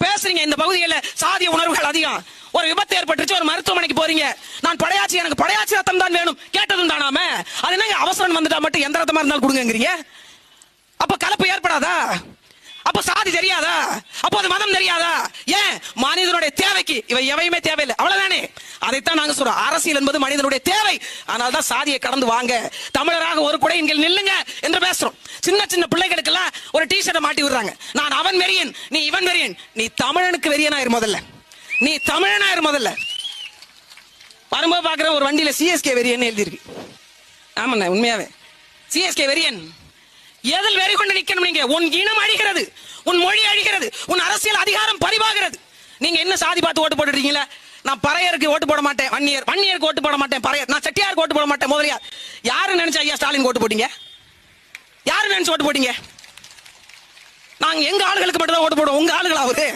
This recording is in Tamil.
பேசுறீங்க இந்த பகுதியில் சாதிய உணர்வுகள் அதிகம். ஒரு விபத்து ஏற்பட்டுச்சு, ஒரு மருத்துவமனைக்கு போறீங்க, நான் படையாச்சி, எனக்கு படையாச்சி ரத்தம் தான் வேணும், கேட்டதும் தானாம? அது என்னங்க அவசரம் வந்துட்டா மட்டும் எந்த ரத்தமா இருந்தாலும் கொடுங்கங்கிறீங்க? அப்ப கலப்பு ஏற்படாதா? அப்ப சாதி தெரியாதா? அப்போ அது மதம் தெரியாதா? ஏன்? மனிதனுடைய தேவைக்கு இவை எவையுமே தேவையில்லை, அவ்வளவுதானே. அதைத்தான் நாங்க சொல்றோம், அரசியல் என்பது மனிதனுடைய தேவை. ஆனால் தான் சாதியை கடந்து வாங்க, தமிழராக ஒரு குடை இங்கே நில்லுங்க என்று பேசுறோம். சின்ன சின்ன பிள்ளைகளுக்கு எல்லாம் ஒரு டிஷர்ட்டை மாட்டி விடுறாங்க, நான் அவன் வெறியன், நீ இவன் வெறியன். நீ தமிழனுக்கு வெறியனாயிரு முதல்ல, நீ தமிழனாயிரு முதல்ல. வரும்போது பாக்குற ஒரு வண்டியில சிஎஸ்கே வெறியன் எழுதியிருக்கு. ஆமாண்ண, உண்மையாவே சிஎஸ்கே வெறியன். எதில் வெறி கொண்டு நிக்கணும் நீங்க? உன் இனம் அழிகிறது, உன் மொழி அழிகிறது, உன் அரசியல் அதிகாரம் பறிவாகிறது. நீங்க என்ன சாதி பார்த்து ஓட்டு போட்டுட்டீங்களா? நான் பறையருக்கு ஓட்டு போட மாட்டேன், வன்னியருக்கு ஓட்டு போட மாட்டேன், பறையர். நான் செட்டியாருக்கு ஓட்டு போட மாட்டேன், முதலியார். யாரு நினைச்சு ஐயா ஸ்டாலின் ஓட்டு போட்டீங்க? யாரு நினைச்சு ஓட்டு போட்டீங்க? நாங்க எங்க ஆளுகளுக்கு மட்டும் தான் ஓட்டு போடுவோம், உங்க ஆளுகளா அவரு?